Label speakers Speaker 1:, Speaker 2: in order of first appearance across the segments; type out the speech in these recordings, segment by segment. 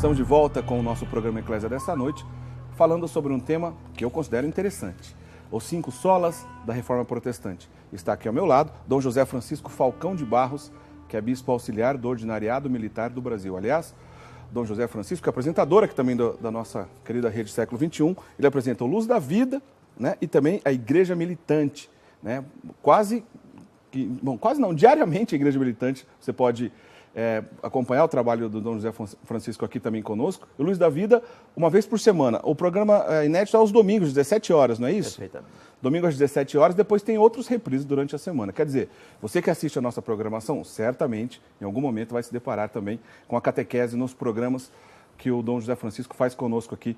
Speaker 1: Estamos de volta com o nosso programa Eclésia desta noite, falando sobre um tema que eu considero interessante. Os 5 solas da Reforma Protestante. Está aqui ao meu lado, Dom José Francisco Falcão de Barros, que é bispo auxiliar do Ordinariado Militar do Brasil. Aliás, Dom José Francisco, que é apresentador aqui também da nossa querida rede Século XXI, ele apresenta o Luz da Vida, né, e também a Igreja Militante. Né, quase não, diariamente a Igreja Militante, você pode acompanhar o trabalho do Dom José Francisco aqui também conosco. O Luz da Vida, uma vez por semana. O programa inédito é aos domingos, às 17 horas, não é isso?
Speaker 2: Perfeitamente.
Speaker 1: Domingo às 17 horas, depois tem outros reprises durante a semana. Quer dizer, você que assiste a nossa programação, certamente, em algum momento, vai se deparar também com a catequese nos programas que o Dom José Francisco faz conosco aqui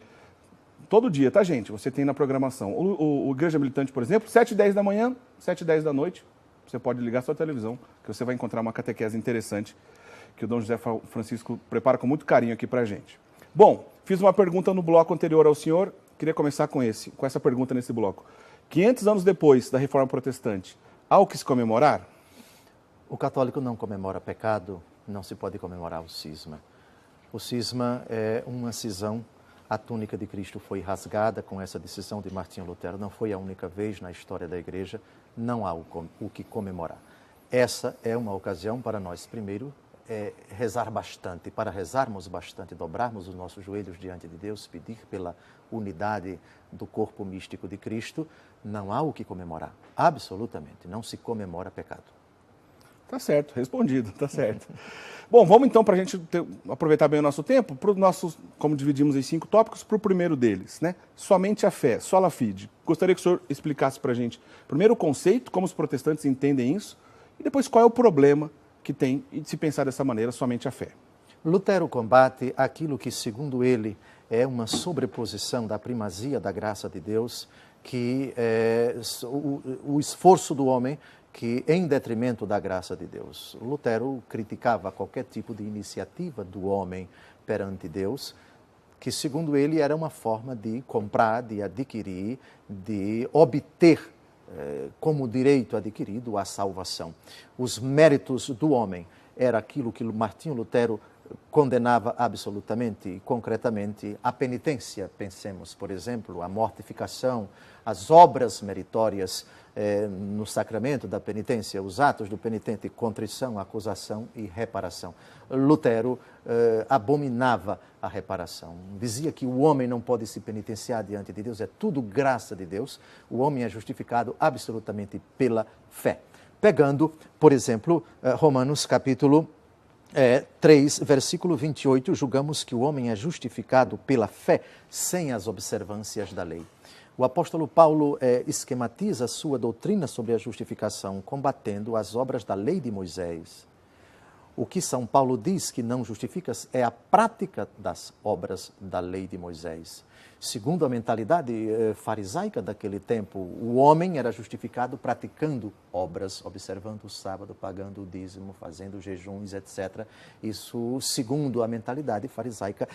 Speaker 1: todo dia, tá, gente? Você tem na programação. O Igreja Militante, por exemplo, 7h10 da manhã, 7h10 da noite, você pode ligar sua televisão, que você vai encontrar uma catequese interessante que o Dom José Francisco prepara com muito carinho aqui pra gente. Bom, fiz uma pergunta no bloco anterior ao senhor, queria começar com essa pergunta nesse bloco. 500 anos depois da Reforma Protestante, há o que se comemorar?
Speaker 2: O católico não comemora pecado, não se pode comemorar o cisma. O cisma é uma cisão. A túnica de Cristo foi rasgada com essa decisão de Martinho Lutero. Não foi a única vez na história da Igreja, não há o que comemorar. Essa é uma ocasião para nós, primeiro, rezar bastante. Para rezarmos bastante, dobrarmos os nossos joelhos diante de Deus, pedir pela unidade do corpo místico de Cristo, não há o que comemorar. Absolutamente, não se comemora pecado.
Speaker 1: Tá certo, respondido, tá certo. Bom, vamos então, para a gente aproveitar bem o nosso tempo, para os nossos, como dividimos em 5 tópicos, para o primeiro deles, né? Somente a fé, sola fide. Gostaria que o senhor explicasse para a gente, primeiro o conceito, como os protestantes entendem isso, e depois qual é o problema que tem de se pensar dessa maneira, somente a fé.
Speaker 2: Lutero combate aquilo que, segundo ele, é uma sobreposição da primazia da graça de Deus, que é o esforço do homem que em detrimento da graça de Deus. Lutero criticava qualquer tipo de iniciativa do homem perante Deus, que segundo ele era uma forma de comprar, de adquirir, de obter como direito adquirido a salvação. Os méritos do homem era aquilo que Martinho Lutero condenava absolutamente e concretamente. A penitência, pensemos, por exemplo, a mortificação, as obras meritórias no sacramento da penitência, os atos do penitente, contrição, acusação e reparação. Lutero abominava a reparação. Dizia que o homem não pode se penitenciar diante de Deus, é tudo graça de Deus. O homem é justificado absolutamente pela fé. Pegando, por exemplo, Romanos capítulo 3, versículo 28, julgamos que o homem é justificado pela fé sem as observâncias da lei. O apóstolo Paulo esquematiza a sua doutrina sobre a justificação, combatendo as obras da lei de Moisés. O que São Paulo diz que não justifica é a prática das obras da lei de Moisés. Segundo a mentalidade farisaica daquele tempo, o homem era justificado praticando obras, observando o sábado, pagando o dízimo, fazendo jejuns, etc. Isso, segundo a mentalidade farisaica,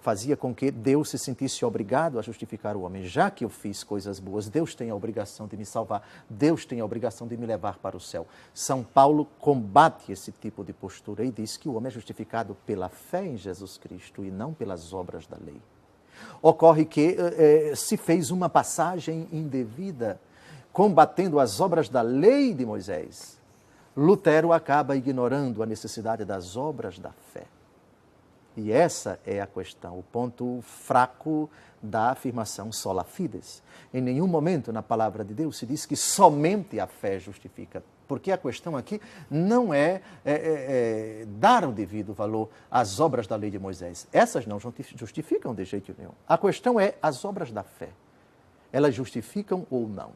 Speaker 2: fazia com que Deus se sentisse obrigado a justificar o homem. Já que eu fiz coisas boas, Deus tem a obrigação de me salvar, Deus tem a obrigação de me levar para o céu. São Paulo combate esse tipo de postura e diz que o homem é justificado pela fé em Jesus Cristo e não pelas obras da lei. Ocorre que se fez uma passagem indevida, combatendo as obras da lei de Moisés. Lutero acaba ignorando a necessidade das obras da fé. E essa é a questão, o ponto fraco da afirmação sola fides. Em nenhum momento na palavra de Deus se diz que somente a fé justifica. Porque a questão aqui não é dar o devido valor às obras da lei de Moisés. Essas não justificam de jeito nenhum. A questão é as obras da fé. Elas justificam ou não?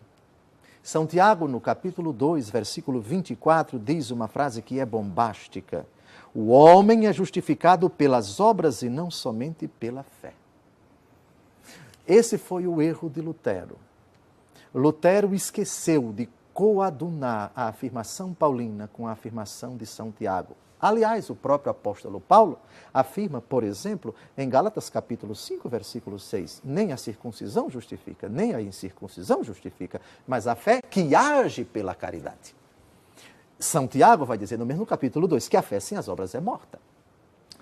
Speaker 2: São Tiago, no capítulo 2, versículo 24, diz uma frase que é bombástica. O homem é justificado pelas obras e não somente pela fé. Esse foi o erro de Lutero. Lutero esqueceu de coadunar a afirmação paulina com a afirmação de São Tiago. Aliás, o próprio apóstolo Paulo afirma, por exemplo, em Gálatas capítulo 5, versículo 6, nem a circuncisão justifica, nem a incircuncisão justifica, mas a fé que age pela caridade. São Tiago vai dizer no mesmo capítulo 2 que a fé sem as obras é morta.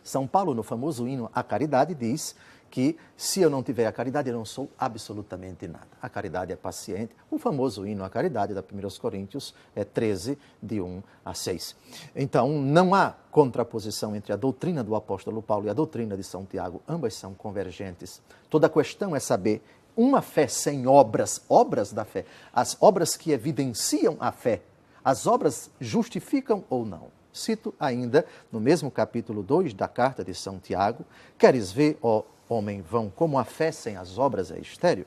Speaker 2: São Paulo, no famoso hino à caridade, diz que se eu não tiver a caridade, eu não sou absolutamente nada. A caridade é paciente. O famoso hino à caridade, da 1 Coríntios 13, de 1 a 6. Então, não há contraposição entre a doutrina do apóstolo Paulo e a doutrina de São Tiago. Ambas são convergentes. Toda a questão é saber uma fé sem obras, obras da fé, as obras que evidenciam a fé, as obras justificam ou não. Cito ainda, no mesmo capítulo 2 da carta de São Tiago, queres ver, ó homem vão, como a fé sem as obras é estéril?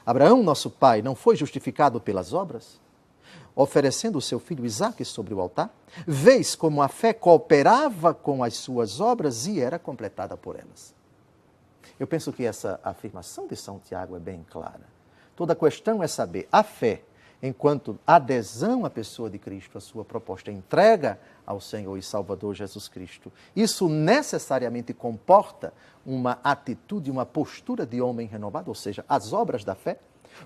Speaker 2: Abraão, nosso pai, não foi justificado pelas obras? Oferecendo o seu filho Isaque sobre o altar? Vês como a fé cooperava com as suas obras e era completada por elas. Eu penso que essa afirmação de São Tiago é bem clara. Toda a questão é saber a fé, enquanto adesão à pessoa de Cristo, a sua proposta entrega ao Senhor e Salvador Jesus Cristo. Isso necessariamente comporta uma atitude, uma postura de homem renovado, ou seja, as obras da fé.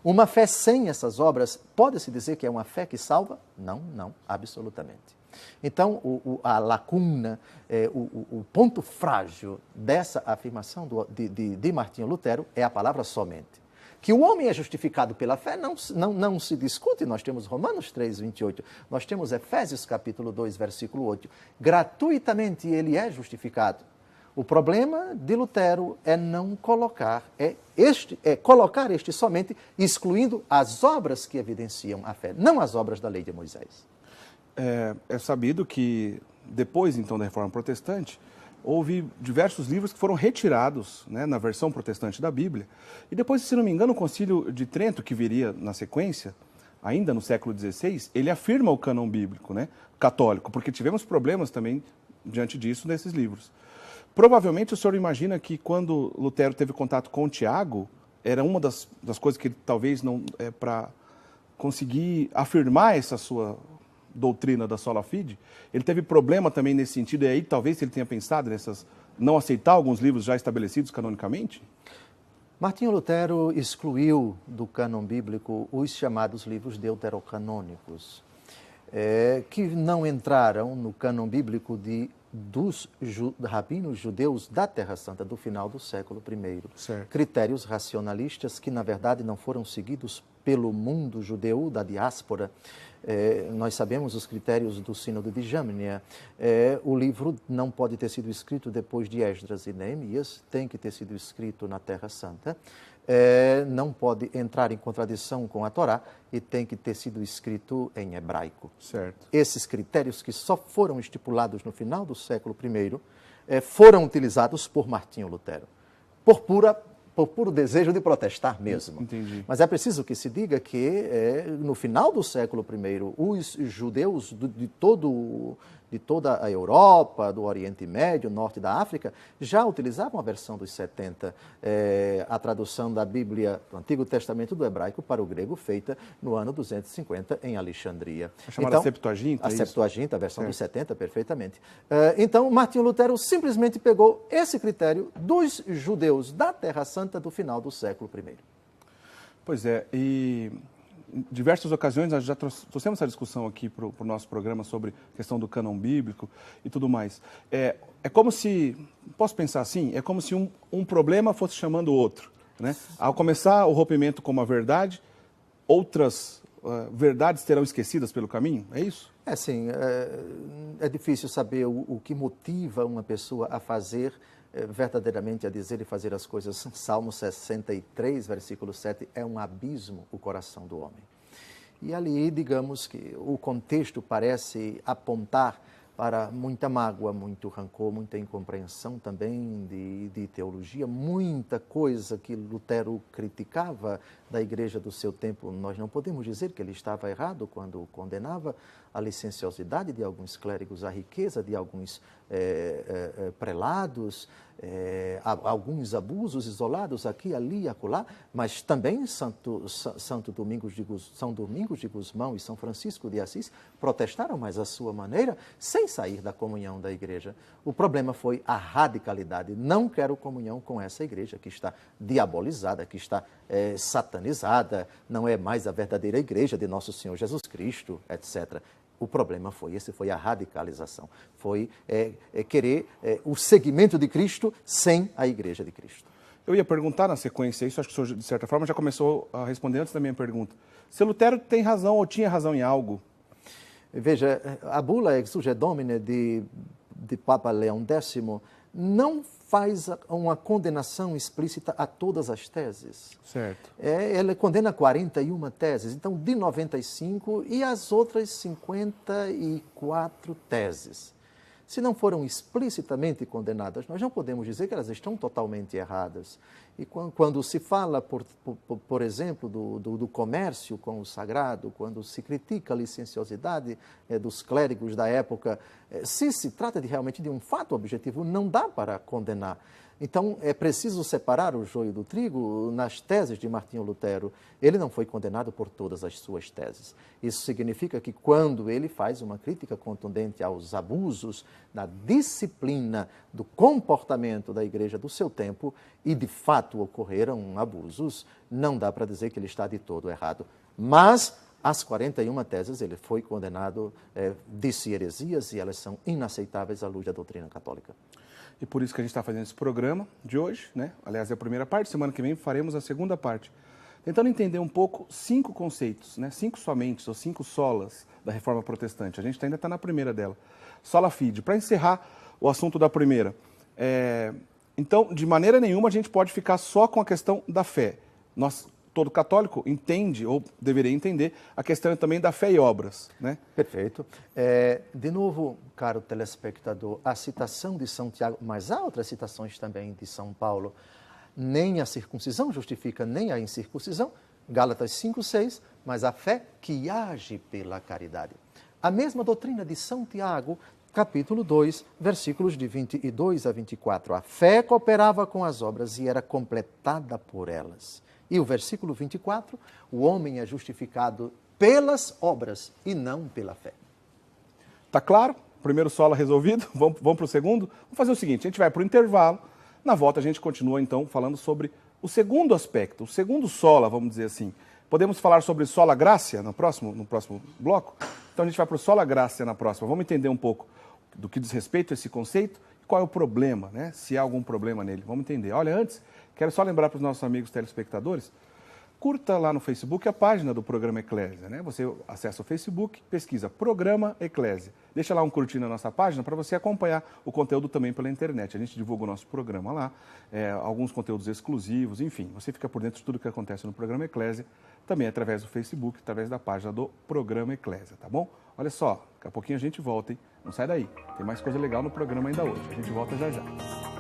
Speaker 2: Uma fé sem essas obras, pode-se dizer que é uma fé que salva? Não, não, absolutamente. Então, a lacuna, o ponto frágil dessa afirmação de Martinho Lutero é a palavra somente. Que o homem é justificado pela fé não se discute. Nós temos Romanos 3, 28. Nós temos Efésios capítulo 2, versículo 8. Gratuitamente ele é justificado. O problema de Lutero é não colocar, colocar este somente, excluindo as obras que evidenciam a fé, não as obras da lei de Moisés.
Speaker 1: É sabido que depois, então, da Reforma Protestante, houve diversos livros que foram retirados, né, na versão protestante da Bíblia. E depois, se não me engano, o Concílio de Trento, que viria na sequência, ainda no século XVI, ele afirma o cânon bíblico, né, católico, porque tivemos problemas também diante disso nesses livros. Provavelmente o senhor imagina que quando Lutero teve contato com Tiago, era uma das coisas que ele talvez não, para conseguir afirmar essa sua doutrina da sola fide, ele teve problema também nesse sentido, e aí talvez ele tenha pensado nessas, não aceitar alguns livros já estabelecidos canonicamente?
Speaker 2: Martinho Lutero excluiu do cânon bíblico os chamados livros deuterocanônicos, que não entraram no cânon bíblico dos rabinos judeus da Terra Santa do final do século I.
Speaker 1: Certo.
Speaker 2: Critérios racionalistas que, na verdade, não foram seguidos pelo mundo judeu da diáspora. Nós sabemos os critérios do Sínodo de Jamnia. O livro não pode ter sido escrito depois de Esdras e Neemias, tem que ter sido escrito na Terra Santa. Não pode entrar em contradição com a Torá e tem que ter sido escrito em hebraico.
Speaker 1: Certo.
Speaker 2: Esses critérios, que só foram estipulados no final do século I, foram utilizados por Martinho Lutero, por puro desejo de protestar mesmo.
Speaker 1: Entendi.
Speaker 2: Mas é preciso que se diga que, no final do século I, os judeus de toda a Europa, do Oriente Médio, norte da África, já utilizavam a versão dos 70, a tradução da Bíblia do Antigo Testamento do hebraico para o grego, feita no ano 250 em Alexandria.
Speaker 1: A chamada Septuaginta?
Speaker 2: A Septuaginta, a versão dos 70, perfeitamente. Então, Martinho Lutero simplesmente pegou esse critério dos judeus da Terra Santa do final do século I.
Speaker 1: Pois é, e em diversas ocasiões nós já trouxemos essa discussão aqui para o nosso programa sobre a questão do cânon bíblico e tudo mais. É como se, posso pensar assim, é como se um problema fosse chamando o outro, né? Ao começar o rompimento com uma verdade, outras verdades serão esquecidas pelo caminho, é isso?
Speaker 2: Sim, é difícil saber o que motiva uma pessoa a fazer, verdadeiramente a dizer e fazer as coisas. Salmo 63, versículo 7, é um abismo o coração do homem. E ali, digamos que o contexto parece apontar para muita mágoa, muito rancor, muita incompreensão também de teologia, muita coisa que Lutero criticava da igreja do seu tempo. Nós não podemos dizer que ele estava errado quando condenava a licenciosidade de alguns clérigos, a riqueza de alguns prelados, alguns abusos isolados aqui, ali e acolá, mas também São Domingos de Gusmão e São Francisco de Assis protestaram, mas à sua maneira, sem sair da comunhão da igreja. O problema foi a radicalidade. Não quero comunhão com essa igreja que está diabolizada, que está satanizada, não é mais a verdadeira igreja de nosso Senhor Jesus Cristo, etc. O problema foi a radicalização, foi querer o seguimento de Cristo sem a Igreja de Cristo.
Speaker 1: Eu ia perguntar na sequência isso, acho que o senhor, de certa forma, já começou a responder antes da minha pergunta. Se Lutero tem razão ou tinha razão em algo?
Speaker 2: Veja, a bula Exsurge Domine de Papa Leão X não faz uma condenação explícita a todas as teses.
Speaker 1: Certo.
Speaker 2: Ela condena 41 teses, então de 95 e as outras 54 teses. Se não foram explicitamente condenadas, nós não podemos dizer que elas estão totalmente erradas. E quando se fala, por exemplo, do comércio com o sagrado, quando se critica a licenciosidade dos clérigos da época, se trata realmente de um fato objetivo, não dá para condenar. Então, é preciso separar o joio do trigo nas teses de Martinho Lutero. Ele não foi condenado por todas as suas teses. Isso significa que quando ele faz uma crítica contundente aos abusos da disciplina, do comportamento da igreja do seu tempo, e de fato ocorreram abusos, não dá para dizer que ele está de todo errado. Mas as 41 teses ele foi condenado, disse heresias, e elas são inaceitáveis à luz da doutrina católica.
Speaker 1: E por isso que a gente está fazendo esse programa de hoje, né? Aliás, é a primeira parte, semana que vem faremos a segunda parte. Tentando entender um pouco 5 conceitos, né? 5 somente, ou 5 solas da Reforma Protestante. A gente ainda está na primeira dela. Sola fide. Para encerrar o assunto da primeira. Então, de maneira nenhuma, a gente pode ficar só com a questão da fé. Todo católico entende, ou deveria entender, a questão também da fé e obras, né?
Speaker 2: Perfeito. De novo, caro telespectador, a citação de São Tiago, mas há outras citações também de São Paulo, nem a circuncisão justifica, nem a incircuncisão, Gálatas 5:6, mas a fé que age pela caridade. A mesma doutrina de São Tiago, capítulo 2, versículos de 22 a 24. A fé cooperava com as obras e era completada por elas. E o versículo 24, o homem é justificado pelas obras e não pela fé.
Speaker 1: Tá claro? Primeiro sola resolvido, vamos para o segundo? Vamos fazer o seguinte, a gente vai para o intervalo, na volta a gente continua então falando sobre o segundo aspecto, o segundo sola, vamos dizer assim. Podemos falar sobre sola gracia no próximo bloco? Então a gente vai para o sola gracia na próxima. Vamos entender um pouco do que diz respeito a esse conceito e qual é o problema, né? Se há algum problema nele. Vamos entender. Olha, antes, quero só lembrar para os nossos amigos telespectadores, curta lá no Facebook a página do Programa Eclésia, né? Você acessa o Facebook, pesquisa Programa Eclésia. Deixa lá um curtir na nossa página para você acompanhar o conteúdo também pela internet. A gente divulga o nosso programa lá, alguns conteúdos exclusivos, enfim. Você fica por dentro de tudo que acontece no Programa Eclésia, também através do Facebook, através da página do Programa Eclésia, tá bom? Olha só, daqui a pouquinho a gente volta, hein? Não sai daí, tem mais coisa legal no programa ainda hoje. A gente volta já já.